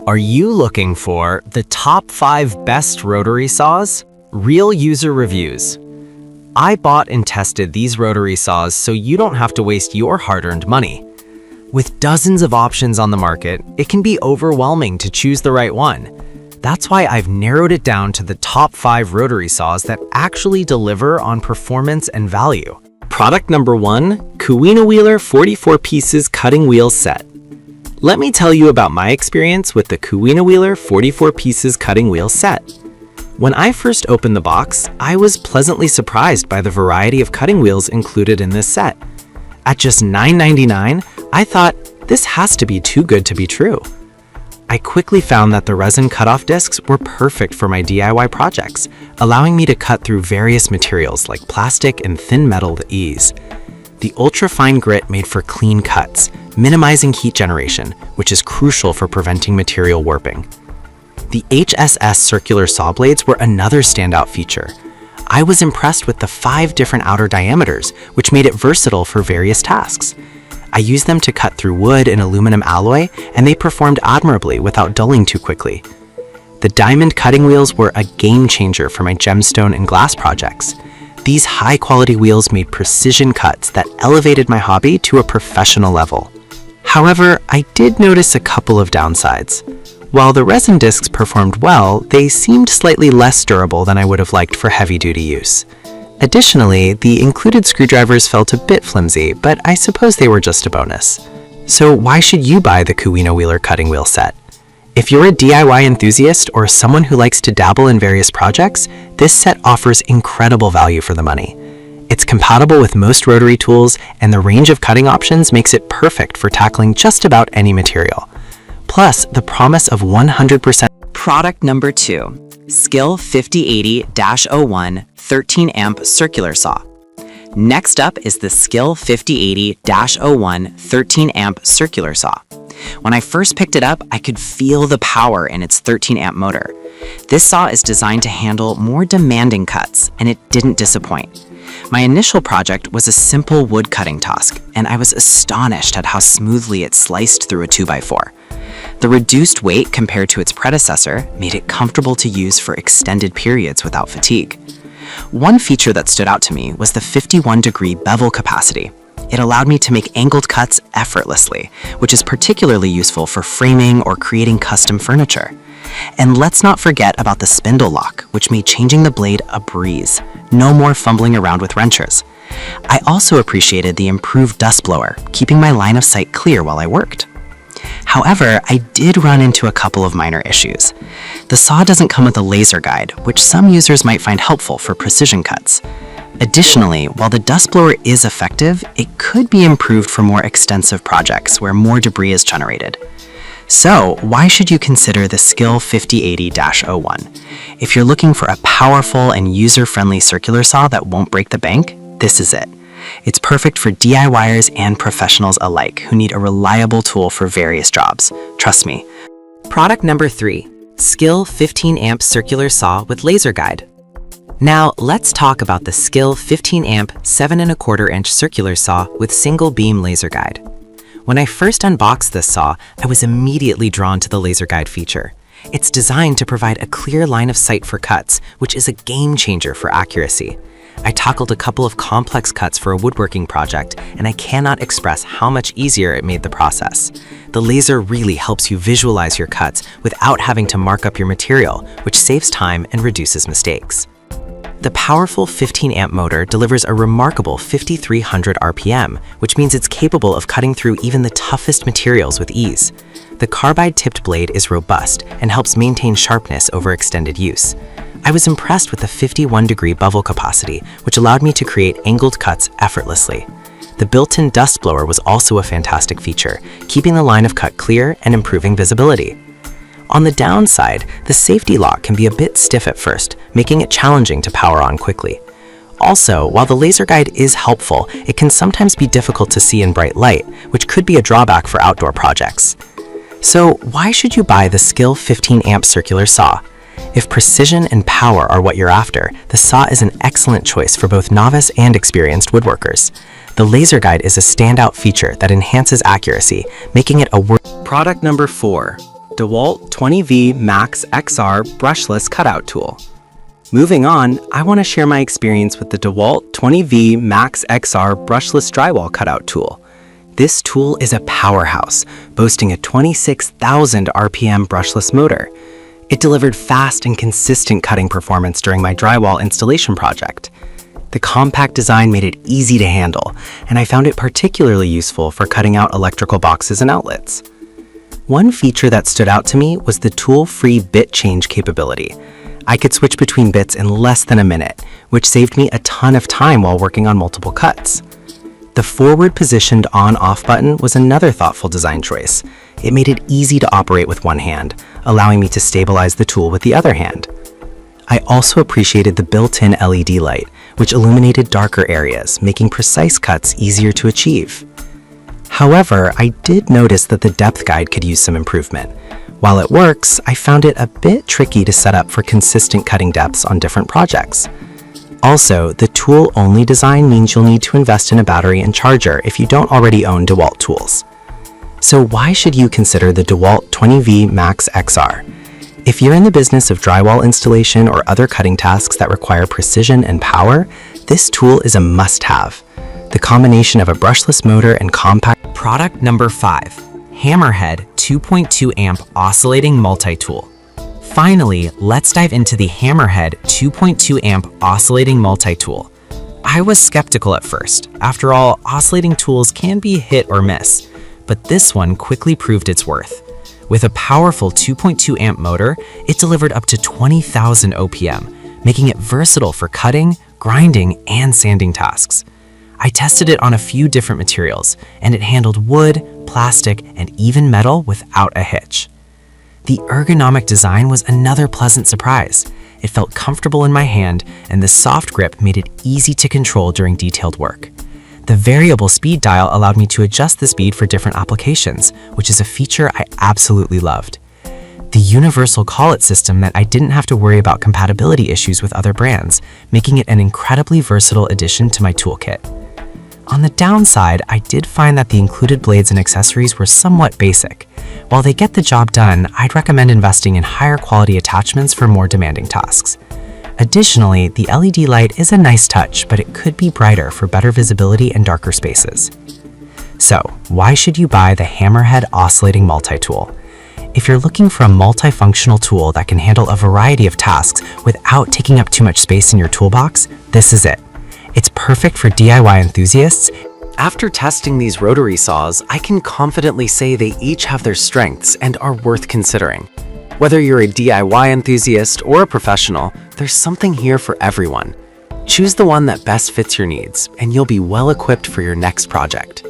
Are you looking for the top 5 best rotary saws? Real user reviews. I bought and tested these rotary saws so you don't have to waste your hard-earned money. With dozens of options on the market, it can be overwhelming to choose the right one. That's why I've narrowed it down to the top 5 rotary saws that actually deliver on performance and value. Product number 1, Kuina Wheeler 44 Pieces Cutting Wheel Set. Let me tell you about my experience with the Kuina Wheeler 44 Pieces Cutting Wheel Set. When I first opened the box, I was pleasantly surprised by the variety of cutting wheels included in this set. At just $9.99, I thought, this has to be too good to be true. I quickly found that the resin cutoff discs were perfect for my DIY projects, allowing me to cut through various materials like plastic and thin metal with ease. The ultra-fine grit made for clean cuts, minimizing heat generation, which is crucial for preventing material warping. The HSS circular saw blades were another standout feature. I was impressed with the 5 different outer diameters, which made it versatile for various tasks. I used them to cut through wood and aluminum alloy, and they performed admirably without dulling too quickly. The diamond cutting wheels were a game changer for my gemstone and glass projects. These high-quality wheels made precision cuts that elevated my hobby to a professional level. However, I did notice a couple of downsides. While the resin discs performed well, they seemed slightly less durable than I would have liked for heavy-duty use. Additionally, the included screwdrivers felt a bit flimsy, but I suppose they were just a bonus. So why should you buy the Kuina Wheeler cutting wheel set? If you're a DIY enthusiast or someone who likes to dabble in various projects, this set offers incredible value for the money. It's compatible with most rotary tools, and the range of cutting options makes it perfect for tackling just about any material. Plus, the promise of 100%. Product number 2, Skill 5080-01 13-amp circular saw. Next up is the Skill 5080-01 13-amp circular saw. When I first picked it up, I could feel the power in its 13-amp motor. This saw is designed to handle more demanding cuts, and it didn't disappoint. My initial project was a simple wood cutting task, and I was astonished at how smoothly it sliced through a 2x4. The reduced weight compared to its predecessor made it comfortable to use for extended periods without fatigue. One feature that stood out to me was the 51-degree bevel capacity. It allowed me to make angled cuts effortlessly, which is particularly useful for framing or creating custom furniture. And let's not forget about the spindle lock, which made changing the blade a breeze. No more fumbling around with wrenchers. I also appreciated the improved dust blower, keeping my line of sight clear while I worked. However, I did run into a couple of minor issues. The saw doesn't come with a laser guide, which some users might find helpful for precision cuts. Additionally, while the dust blower is effective, it could be improved for more extensive projects where more debris is generated. So, why should you consider the Skill 5080-01? If you're looking for a powerful and user-friendly circular saw that won't break the bank, this is it. It's perfect for DIYers and professionals alike who need a reliable tool for various jobs. Trust me. Product number 3, Skill 15-amp circular saw with laser guide. Now, let's talk about the Skill 15-amp 7¼ circular saw with single beam laser guide. When I first unboxed this saw, I was immediately drawn to the laser guide feature. It's designed to provide a clear line of sight for cuts, which is a game changer for accuracy. I tackled a couple of complex cuts for a woodworking project, and I cannot express how much easier it made the process. The laser really helps you visualize your cuts without having to mark up your material, which saves time and reduces mistakes. The powerful 15-amp motor delivers a remarkable 5,300 RPM, which means it's capable of cutting through even the toughest materials with ease. The carbide-tipped blade is robust and helps maintain sharpness over extended use. I was impressed with the 51-degree bevel capacity, which allowed me to create angled cuts effortlessly. The built-in dust blower was also a fantastic feature, keeping the line of cut clear and improving visibility. On the downside, the safety lock can be a bit stiff at first, making it challenging to power on quickly. Also, while the laser guide is helpful, it can sometimes be difficult to see in bright light, which could be a drawback for outdoor projects. So, why should you buy the Skill 15-amp circular saw? If precision and power are what you're after, the saw is an excellent choice for both novice and experienced woodworkers. The laser guide is a standout feature that enhances accuracy, making it a Product number 4, DeWalt 20V Max XR brushless cutout tool. Moving on, I want to share my experience with the DeWalt 20V Max XR brushless drywall cutout tool. This tool is a powerhouse, boasting a 26,000 RPM brushless motor. It delivered fast and consistent cutting performance during my drywall installation project. The compact design made it easy to handle, and I found it particularly useful for cutting out electrical boxes and outlets. One feature that stood out to me was the tool-free bit change capability. I could switch between bits in less than a minute, which saved me a ton of time while working on multiple cuts. The forward-positioned on-off button was another thoughtful design choice. It made it easy to operate with one hand, allowing me to stabilize the tool with the other hand. I also appreciated the built-in LED light, which illuminated darker areas, making precise cuts easier to achieve. However, I did notice that the depth guide could use some improvement. While it works, I found it a bit tricky to set up for consistent cutting depths on different projects. Also, the tool-only design means you'll need to invest in a battery and charger if you don't already own DeWalt tools. So why should you consider the DeWalt 20V Max XR? If you're in the business of drywall installation or other cutting tasks that require precision and power, this tool is a must-have. The combination of a brushless motor and compact. Product number 5. Hammerhead 2.2 amp oscillating multi-tool. Finally, let's dive into the Hammerhead 2.2 amp oscillating multi-tool. I was skeptical at first. After all, oscillating tools can be hit or miss, but this one quickly proved its worth. With a powerful 2.2 amp motor, it delivered up to 20,000 OPM, making it versatile for cutting, grinding, and sanding tasks. I tested it on a few different materials, and it handled wood, plastic, and even metal without a hitch. The ergonomic design was another pleasant surprise. It felt comfortable in my hand, and the soft grip made it easy to control during detailed work. The variable speed dial allowed me to adjust the speed for different applications, which is a feature I absolutely loved. The universal call-it system meant I didn't have to worry about compatibility issues with other brands, making it an incredibly versatile addition to my toolkit. On the downside, I did find that the included blades and accessories were somewhat basic. While they get the job done, I'd recommend investing in higher quality attachments for more demanding tasks. Additionally, the LED light is a nice touch, but it could be brighter for better visibility and darker spaces. So, why should you buy the Hammerhead Oscillating Multi-Tool? If you're looking for a multifunctional tool that can handle a variety of tasks without taking up too much space in your toolbox, this is it. It's perfect for DIY enthusiasts. After testing these rotary saws, I can confidently say they each have their strengths and are worth considering. Whether you're a DIY enthusiast or a professional, there's something here for everyone. Choose the one that best fits your needs, and you'll be well equipped for your next project.